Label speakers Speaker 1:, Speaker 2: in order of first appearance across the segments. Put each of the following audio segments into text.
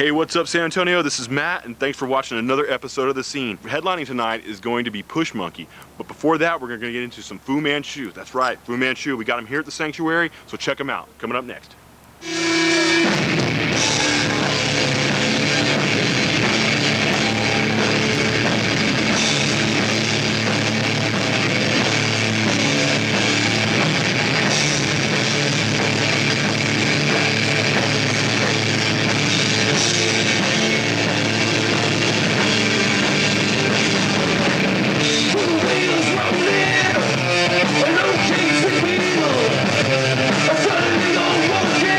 Speaker 1: Hey, what's up, San Antonio? This is Matt, and thanks for watching another episode of The Scene. Headlining tonight is going to be PUSHMONKEY, but before that, we're going to get into some Fu Manchu. That's right, Fu Manchu. We got him here at the Sanctuary, so check him out. Coming up next.
Speaker 2: No chasing people, suddenly all walking.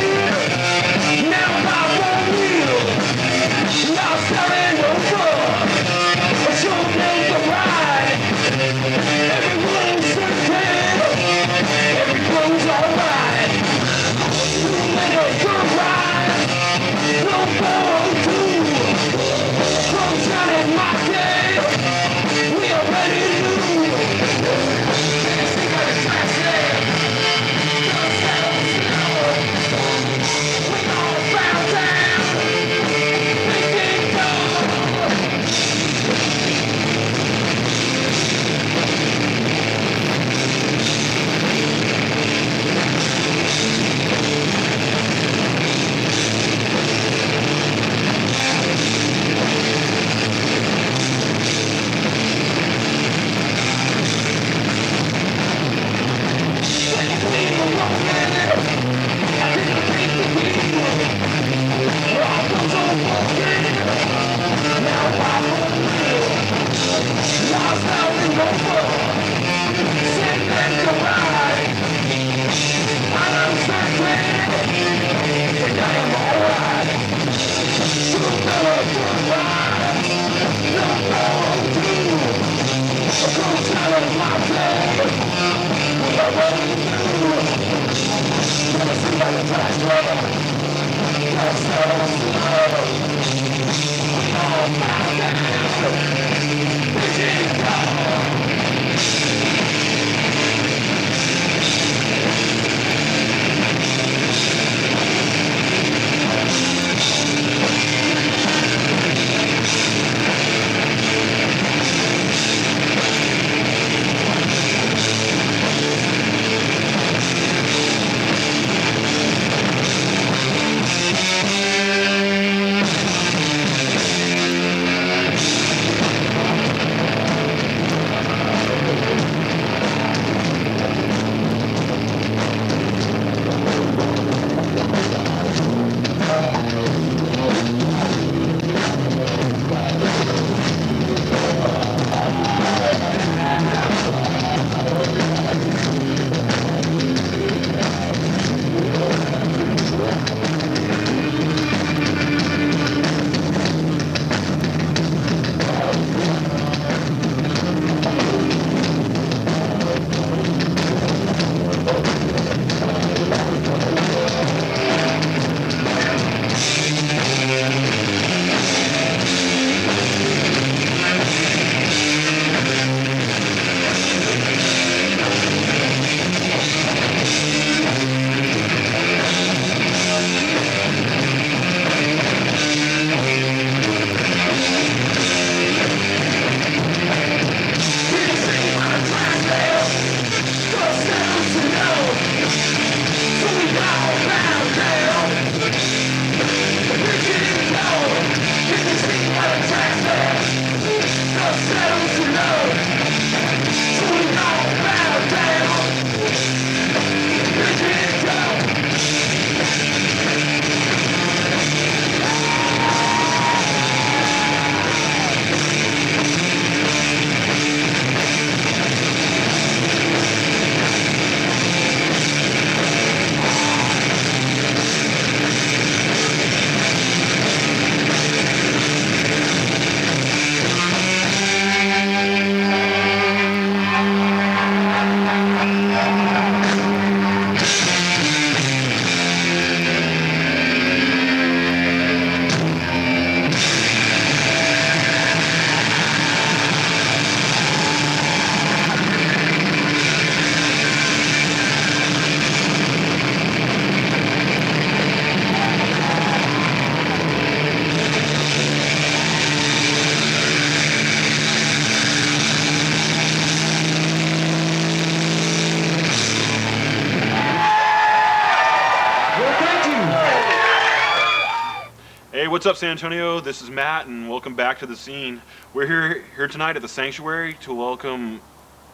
Speaker 1: what's up, San Antonio? This is Matt, and welcome back to the scene. We're here tonight at the Sanctuary to welcome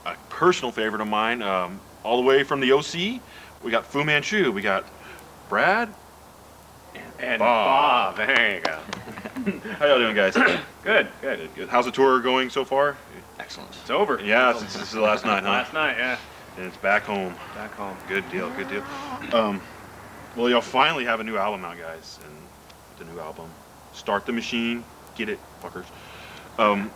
Speaker 1: a personal favorite of mine, all the way from the OC. We got Fu Manchu. We got Brad
Speaker 2: and Bob. There you go.
Speaker 1: How y'all doing, guys?
Speaker 2: Good.
Speaker 1: How's the tour going so far?
Speaker 3: Excellent.
Speaker 2: It's over.
Speaker 1: Yeah, this is the last night, huh?
Speaker 2: Last night, yeah.
Speaker 1: And it's back home.
Speaker 2: Back home.
Speaker 1: Good deal. Well, y'all finally have a new album out, guys, and the new album, Start the Machine, get it, fuckers. How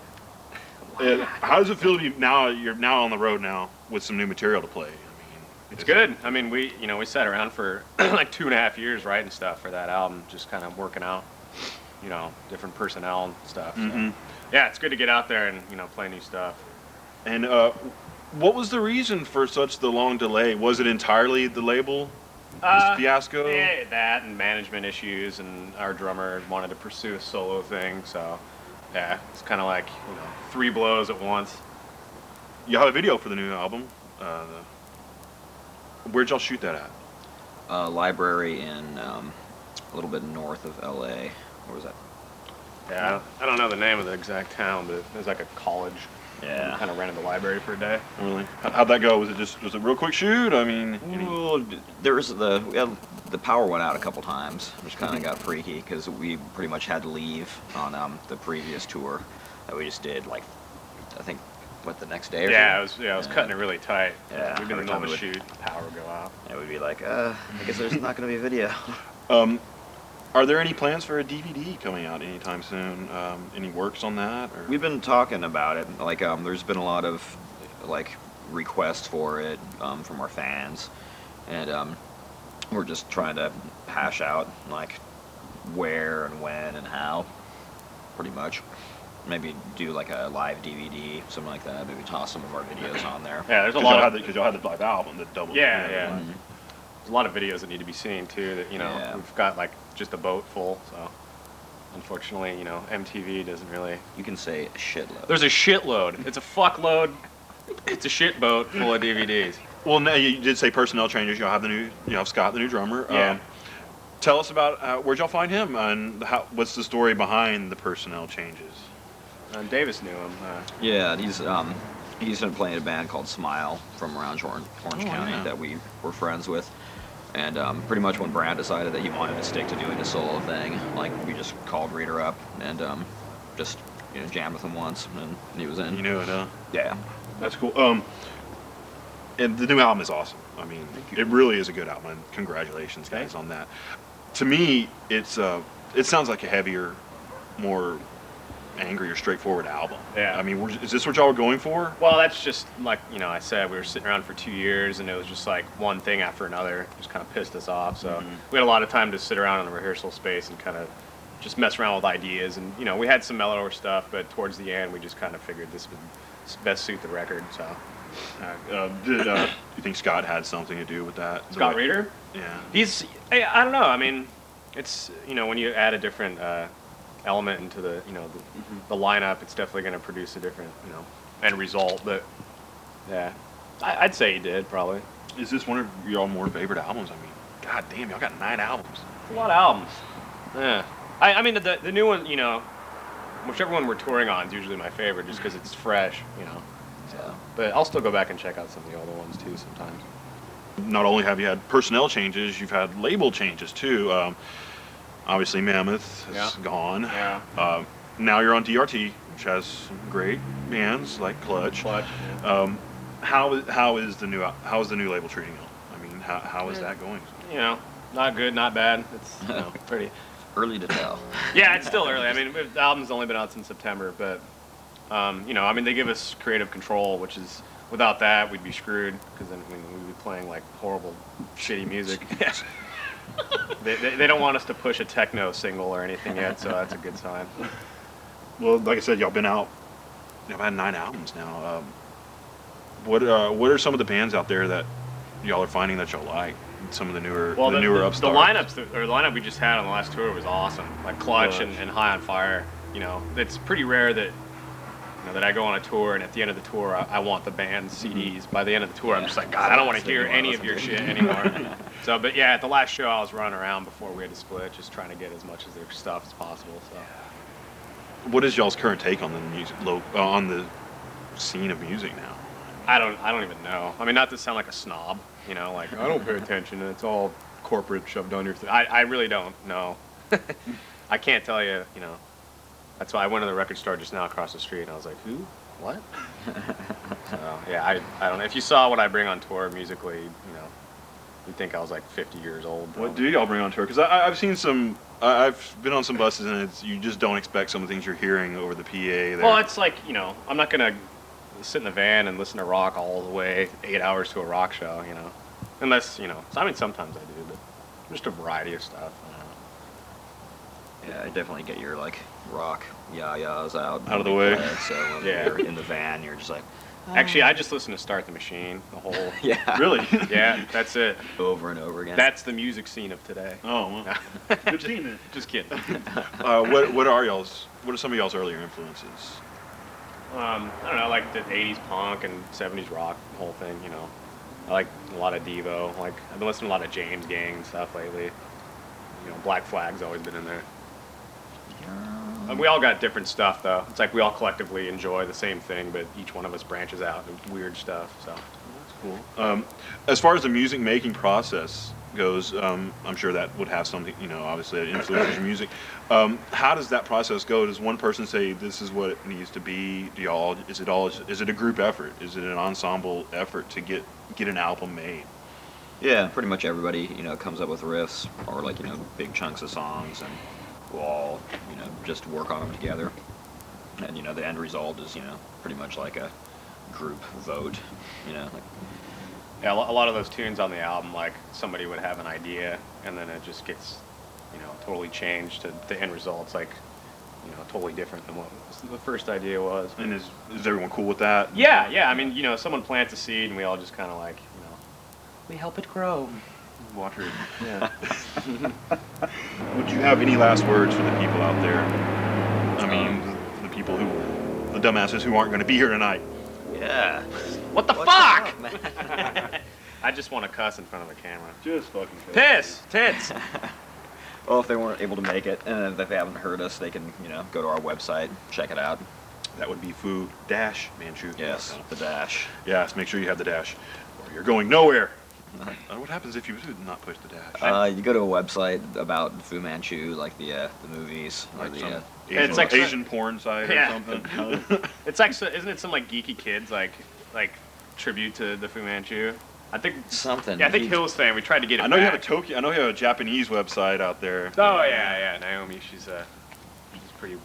Speaker 1: does it feel to be now? You're now on the road now with some new material to play. I mean,
Speaker 2: it's good. I mean, we sat around for like 2.5 years writing stuff for that album, just kind of working out, different personnel and stuff. So. Yeah, it's good to get out there and play new stuff.
Speaker 1: And what was the reason for such the long delay? Was it entirely the label? This fiasco?
Speaker 2: Yeah, that and management issues, and our drummer wanted to pursue a solo thing, so yeah, it's kind of like 3 blows at once.
Speaker 1: You have a video for the new album. Where'd y'all shoot that at?
Speaker 3: Library in a little bit north of LA. Where was that?
Speaker 2: Yeah, I don't know the name of the exact town, but it was like a college.
Speaker 3: Yeah.
Speaker 2: Kind of rented the library for a day.
Speaker 1: Really? How'd that go? Was it a real quick shoot? I mean,
Speaker 3: well, the power went out a couple times, which kind of got freaky because we pretty much had to leave on the previous tour that we just did. Like, I think the next day or
Speaker 2: something? I was cutting it really tight.
Speaker 3: Yeah.
Speaker 2: We'd been in the middle of a shoot, the power would go out.
Speaker 3: It would be like, I guess there's not going to be a video.
Speaker 1: Are there any plans for a DVD coming out anytime soon? Any works on that? Or?
Speaker 3: We've been talking about it. Like, there's been a lot of requests for it from our fans, and we're just trying to hash out where and when and how, pretty much. Maybe do a live DVD, something like that. Maybe toss some of our videos on there.
Speaker 2: Yeah, there's a lot
Speaker 1: because y'all had the live album, the double.
Speaker 2: Yeah. There's a lot of videos that need to be seen too. That we've got just a boat full. So unfortunately, MTV doesn't really.
Speaker 3: You can say a shitload.
Speaker 2: There's a shitload. It's a fuckload. It's a shit boat full of DVDs.
Speaker 1: Well, now you did say personnel changes. Y'all have the new, Scott, the new drummer.
Speaker 2: Yeah.
Speaker 1: Tell us about where'd y'all find him and what's the story behind the personnel changes?
Speaker 2: Davis knew him.
Speaker 3: Yeah, he's been playing a band called Smile from around Orange County that we were friends with. And pretty much when Brad decided that he wanted to stick to doing a solo thing, we just called Reader up and just jammed with him once, and he was in.
Speaker 1: You knew it, huh?
Speaker 3: Yeah.
Speaker 1: That's cool. And the new album is awesome. I mean, it really is a good album. And congratulations, guys, on that. To me, it sounds like a heavier, more angry or straightforward album.
Speaker 2: Yeah.
Speaker 1: I mean, is this what y'all were going for?
Speaker 2: Well, that's just I said, we were sitting around for 2 years, and it was just one thing after another. It just kind of pissed us off. So we had a lot of time to sit around in the rehearsal space and kind of just mess around with ideas. And we had some mellower stuff, but towards the end, we just kind of figured this would best suit the record. So.
Speaker 1: Did you think Scott had something to do with that?
Speaker 2: Scott Reader?
Speaker 1: Yeah.
Speaker 2: I don't know. I mean, it's when you add a different element into the the lineup, it's definitely going to produce a different end result. But yeah, I'd say he did probably.
Speaker 1: Is this one of y'all more favorite albums? I mean, god damn, y'all got 9 albums.
Speaker 2: It's a lot of albums. Yeah. I mean the new one, whichever one we're touring on is usually my favorite, just because it's fresh, So, but I'll still go back and check out some of the older ones too sometimes.
Speaker 1: Not only have you had personnel changes, you've had label changes too. Obviously, Mammoth is gone.
Speaker 2: Yeah.
Speaker 1: Now you're on DRT, which has some great bands like Clutch. How is the new label treating you? I mean, how is that going?
Speaker 2: Not good, not bad. It's pretty
Speaker 3: early to tell.
Speaker 2: Yeah, it's still early. I mean, the album's only been out since September, but I mean, they give us creative control, which is without that we'd be screwed because then we'd be playing horrible, shitty music. They don't want us to push a techno single or anything yet, so that's a good sign.
Speaker 1: Well, like I said, y'all been out. Y'all had 9 albums now. What are some of the bands out there that y'all are finding that y'all like? Some of the newer upstarts.
Speaker 2: The lineup we just had on the last tour was awesome. Like Clutch and High on Fire. It's pretty rare that You know, that I go on a tour, and at the end of the tour, I want the band's CDs. By the end of the tour, I'm just like, God, I don't want to hear any of your shit anymore. So, but yeah, at the last show, I was running around before we had to split, just trying to get as much of their stuff as possible. So,
Speaker 1: What is y'all's current take on the music, on the scene of music now?
Speaker 2: I don't even know. I mean, not to sound like a snob, you know, like I don't pay attention. It's all corporate shoved down your thing. I really don't know. I can't tell you, you know. That's why I went to the record store just now across the street, and I was like, who? What? So, yeah, I don't know. If you saw what I bring on tour musically, you know, you'd think I was like 50 years old.
Speaker 1: What do y'all bring on tour? Because I've seen some, I've been on some buses, and you just don't expect some of the things you're hearing over the PA there.
Speaker 2: Well, it's like, you know, I'm not going to sit in the van and listen to rock all the way 8 hours to a rock show, you know. Unless, you know, I mean, sometimes I do, but just a variety of stuff.
Speaker 3: Yeah, I definitely get your like rock yah-yahs out
Speaker 1: of the way.
Speaker 3: So when
Speaker 2: Yeah.
Speaker 3: you're in the van, you're just like,
Speaker 2: Actually, I just listen to Start the Machine, the whole.
Speaker 3: yeah,
Speaker 1: Really?
Speaker 2: Yeah, that's it.
Speaker 3: over and over again.
Speaker 2: That's the music scene of today.
Speaker 1: Oh, well. Good scene then.
Speaker 2: Just kidding.
Speaker 1: What are some of y'all's earlier influences?
Speaker 2: I don't know, like the 80s punk and 70s rock, the whole thing, you know. I like a lot of Devo. Like, I've been listening to a lot of James Gang and stuff lately. You know, Black Flag's always been in there. We all got different stuff, though. It's like we all collectively enjoy the same thing, but each one of us branches out into weird stuff, so.
Speaker 1: That's cool. As far as the music making process goes, I'm sure that would have something, you know, obviously that influences your music. How does that process go? Does one person say this is what it needs to be? Is it a group effort? Is it an ensemble effort to get an album made?
Speaker 3: Yeah, pretty much everybody, you know, comes up with riffs or like, you know, big chunks of songs, and we'll all, you know, just work on them together. And, you know, the end result is, you know, pretty much like a group vote, you know. Like,
Speaker 2: Yeah, a lot of those tunes on the album, like, somebody would have an idea, and then it just gets, you know, totally changed to the end result's like, you know, totally different than what the first idea was.
Speaker 1: And is everyone cool with that?
Speaker 2: Yeah, I mean, you know, someone plants a seed, and we all just kind of like, you know, we help it grow.
Speaker 1: Water.
Speaker 2: Yeah.
Speaker 1: Would you have any last words for the people out there? I mean, the people the dumbasses who aren't going to be here tonight.
Speaker 3: yeah.
Speaker 2: What the
Speaker 3: What's
Speaker 2: fuck?
Speaker 3: up, man?
Speaker 2: I just want to cuss in front of a camera.
Speaker 1: Just fucking
Speaker 2: Piss! Tits!
Speaker 3: Well, if they weren't able to make it, and if they haven't heard us, they can, you know, go to our website, check it out.
Speaker 1: That would be foo-manchu.
Speaker 3: Yes, the dash.
Speaker 1: Yes, make sure you have the dash, or you're going nowhere. What happens if you do not push the dash?
Speaker 3: You go to a website about Fu Manchu, like the movies, or
Speaker 1: Like
Speaker 3: the
Speaker 1: some
Speaker 2: Yeah, it's like
Speaker 1: Asian porn site or
Speaker 2: Yeah.
Speaker 1: something.
Speaker 2: It's like, isn't it some like geeky kids like tribute to the Fu Manchu? I think.
Speaker 3: something.
Speaker 2: Yeah, I think Hill's saying we tried to get it.
Speaker 1: I know you have a
Speaker 2: back.
Speaker 1: I know you have a Japanese website out there.
Speaker 2: Oh yeah, Naomi. She's pretty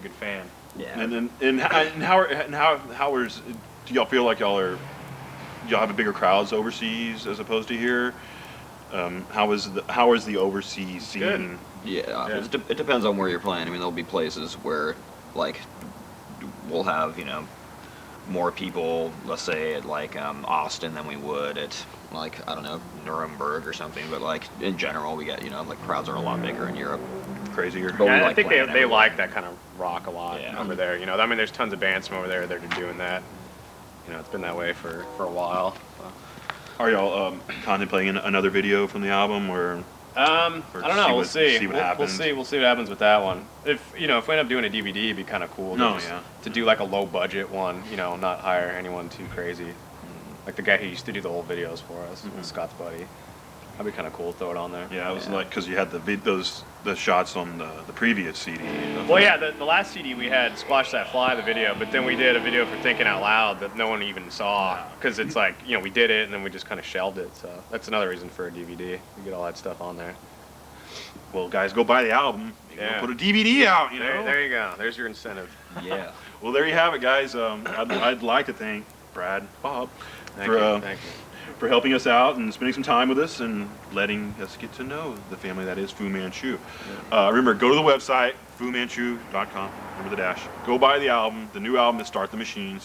Speaker 2: good fan.
Speaker 3: Yeah.
Speaker 1: And how do y'all feel like y'all have a bigger crowds overseas as opposed to here? How is the overseas scene?
Speaker 2: Good.
Speaker 3: Yeah,
Speaker 2: Yeah.
Speaker 3: it depends on where you're playing. I mean, there'll be places where, like, we'll have, you know, more people, let's say at like Austin than we would at, like, I don't know, Nuremberg or something. But like in general, we get, you know, like crowds are a lot bigger in Europe.
Speaker 1: Crazier.
Speaker 3: But we
Speaker 2: Yeah, I
Speaker 3: like
Speaker 2: think
Speaker 3: playing
Speaker 2: they
Speaker 3: everywhere.
Speaker 2: like that kind of rock a lot
Speaker 3: Yeah.
Speaker 2: over there. You know, I mean, there's tons of bands from over there that are doing that. You know, it's been that way for a while. So.
Speaker 1: Are y'all contemplating another video from the album, or
Speaker 2: I
Speaker 1: Or
Speaker 2: don't know. We'll see.
Speaker 1: see what
Speaker 2: We'll
Speaker 1: happens.
Speaker 2: see. We'll see what happens with that one. If we end up doing a DVD, it'd be kind of cool.
Speaker 1: No,
Speaker 2: just
Speaker 1: yeah.
Speaker 2: To do like a low budget one. You know, not hire anyone too crazy. Like the guy who used to do the old videos for us, Scott's buddy. That'd be kind of cool to throw it on there.
Speaker 1: yeah, it was like because you had the shots on the previous CD.
Speaker 2: Well, yeah, the last CD we had Squash That Fly, the video, but then we did a video for Thinking Out Loud that no one even saw because it's like, you know, we did it and then we just kind of shelved it. So that's another reason for a DVD. You get all that stuff on there.
Speaker 1: Well, guys, go buy the album.
Speaker 2: Yeah.
Speaker 1: Put a DVD out. You know.
Speaker 2: There you go. There's your incentive.
Speaker 3: Yeah.
Speaker 1: Well, there you have it, guys. I'd like to thank Brad, Bob,
Speaker 2: Thank you.
Speaker 1: for helping us out and spending some time with us and letting us get to know the family that is Fu Manchu. Remember, go to the website, fumanchu.com. Remember the dash. Go buy the album. The new album is Start the Machine.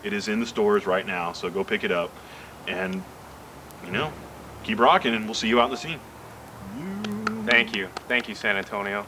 Speaker 1: It is in the stores right now, so go pick it up. And, you know, keep rocking, and we'll see you out in the scene.
Speaker 2: Thank you, San Antonio.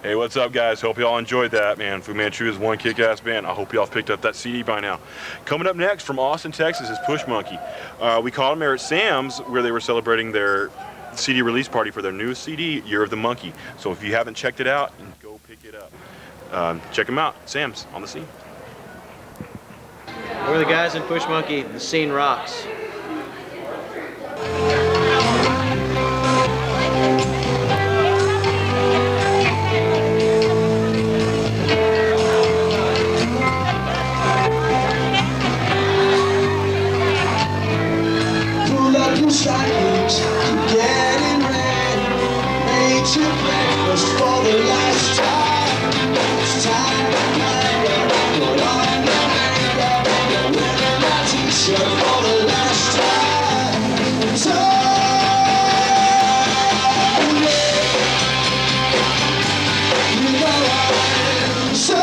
Speaker 1: Hey, what's up, guys? Hope y'all enjoyed that, man. Fu Manchu is one kick-ass band. I hope y'all picked up that CD by now. Coming up next from Austin, Texas is PUSHMONKEY. We caught them there at Sam's where they were celebrating their CD release party for their newest CD, Year of the Monkey. So if you haven't checked it out, go pick it up. Check them out. Sam's on the scene.
Speaker 4: We're the guys in PUSHMONKEY. The scene rocks.
Speaker 5: Stockings, getting ready, made your breakfast for the last time. It's time to climb up, put on the makeup, you're wearing my t-shirt for the last time. So you know I'm so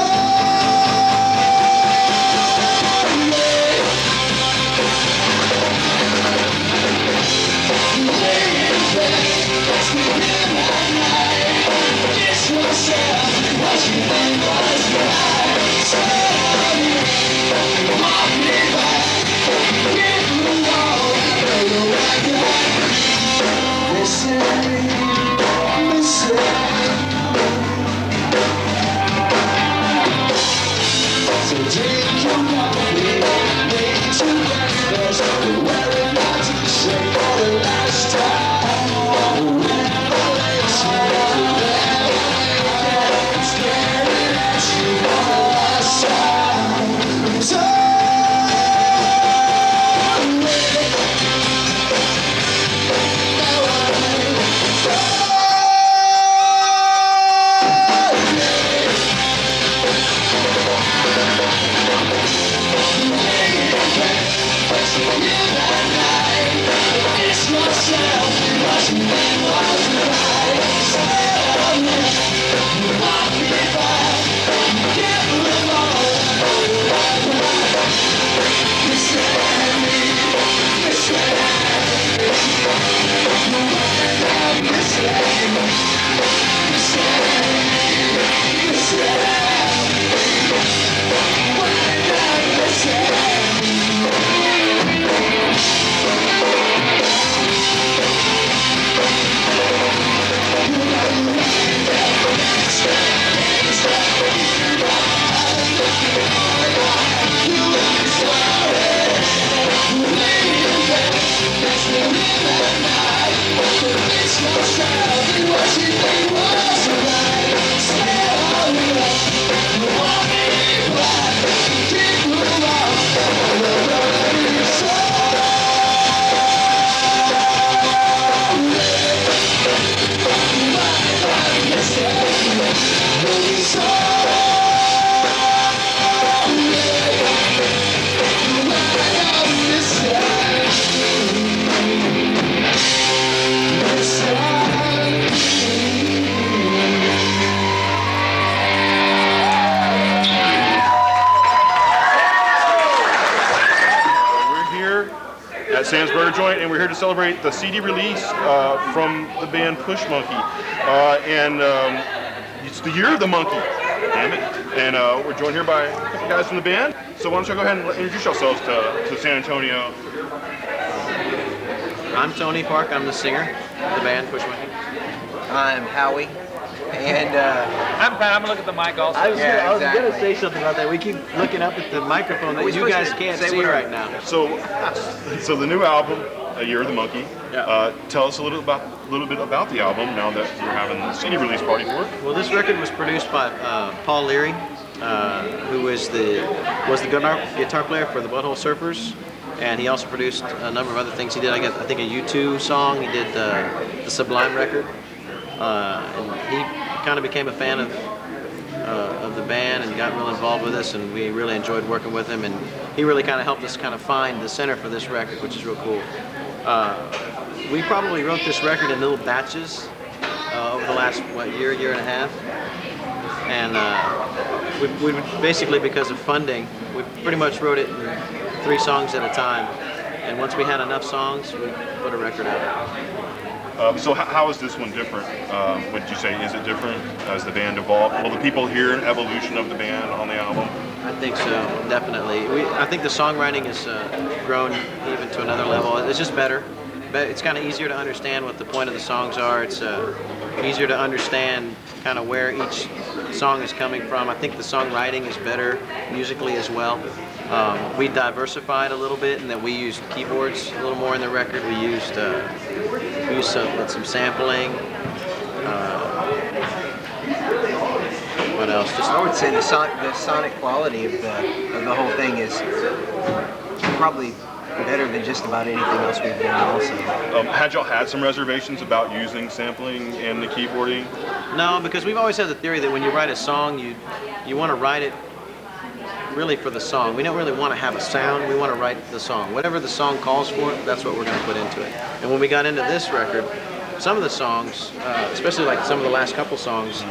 Speaker 1: Sam's Burger Joint, and we're here to celebrate the CD release from the band PUSHMONKEY. It's the Year of the Monkey, damn it. And we're joined here by a couple guys from the band. So why don't you go ahead and introduce yourselves to San Antonio.
Speaker 4: I'm Tony Park. I'm the singer of the band PUSHMONKEY.
Speaker 6: I'm Howie, and
Speaker 7: I'm Pat. I'm gonna look at the mic also.
Speaker 4: I was gonna say something about that. We keep looking up at the microphone that you guys can't see right now.
Speaker 1: So the new album, A Year of the Monkey.
Speaker 4: Yeah.
Speaker 1: Tell us a little bit about the album now that you're having the CD release party for it.
Speaker 4: Well, this record was produced by Paul Leary, who was the guitar player for the Butthole Surfers, and he also produced a number of other things. He did, I think, a U2 song. He did the Sublime record, and he kind of became a fan of the band and got real involved with us, and we really enjoyed working with him, and he really kind of helped us kind of find the center for this record, which is real cool. We probably wrote this record in little batches over the last, year and a half, and we basically, because of funding, we pretty much wrote it in 3 songs at a time, and once we had enough songs, we put a record out.
Speaker 1: So how is this one different? Would you say, is it different as the band evolved? Will the people hear an evolution of the band on the album?
Speaker 4: I think so, definitely. I think the songwriting has grown even to another level. It's just better. But it's kind of easier to understand what the point of the songs are. It's easier to understand kind of where each song is coming from. I think the songwriting is better musically as well. We diversified a little bit in that we used keyboards a little more in the record. We used some sampling. What else? Just
Speaker 6: I would say the sonic quality of the whole thing is probably better than just about anything else we've done also.
Speaker 1: Had y'all had some reservations about using sampling and the keyboarding?
Speaker 4: No, because we've always had the theory that when you write a song, you want to write it really for the song. We don't really want to have a sound, we want to write the song. Whatever the song calls for, that's what we're going to put into it. And when we got into this record, some of the songs, especially like some of the last couple songs,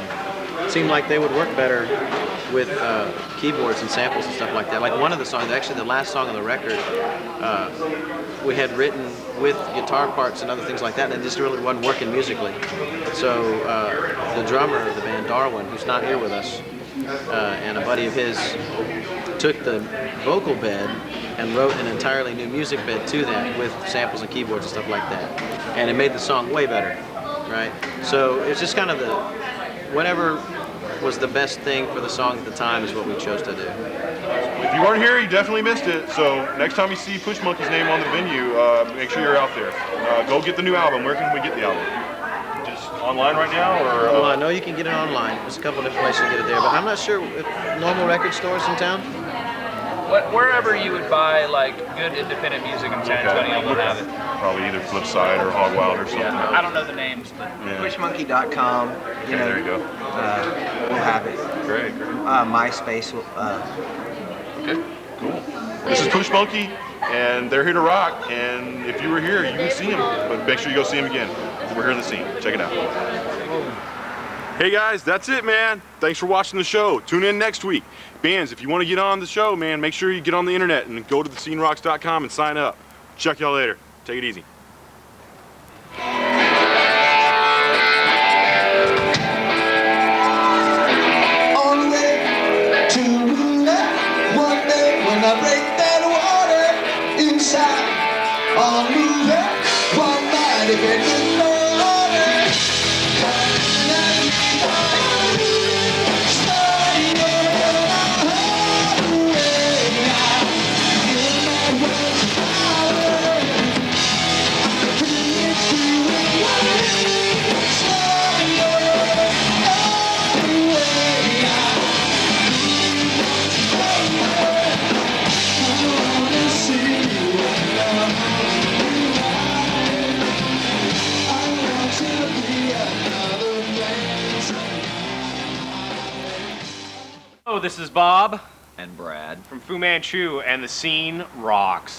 Speaker 4: seemed like they would work better with keyboards and samples and stuff like that. Like one of the songs, actually the last song on the record, we had written with guitar parts and other things like that, and it just really wasn't working musically. So the drummer of the band, Darwin, who's not here with us, and a buddy of his took the vocal bed and wrote an entirely new music bed to that with samples and keyboards and stuff like that. And it made the song way better, right? So it's just kind of whatever was the best thing for the song at the time is what we chose to do.
Speaker 1: If you weren't here, you definitely missed it. So next time you see PUSHMONKEY's name on the venue, make sure you're out there. Go get the new album. Where can we get the album? Just online right now, or?
Speaker 4: Well, I know you can get it online. There's a couple different places to get it there, but I'm not sure if normal record stores in town.
Speaker 7: Wherever you would buy like good independent music in San Antonio will have it.
Speaker 1: Probably either Flipside or Hog Wild or something.
Speaker 7: Yeah, I don't know the names, but
Speaker 6: Pushmonkey.com.
Speaker 1: Okay, there you go.
Speaker 6: We'll have it.
Speaker 1: Great.
Speaker 6: MySpace will.
Speaker 1: Okay, cool. This is PUSHMONKEY, and they're here to rock. And if you were here, you would see them. But make sure you go see them again. We're here in the scene. Check it out. Hey guys, that's it, man. Thanks for watching the show. Tune in next week. Bands, if you want to get on the show, man, make sure you get on the internet and go to thescenerocks.com and sign up. Check y'all later. Take it easy.
Speaker 5: On the way to left one day when I break that water inside. On the left one night if it didn't know
Speaker 2: Hello, this is Bob
Speaker 3: And Brad.
Speaker 2: from MANCHU, and the scene rocks.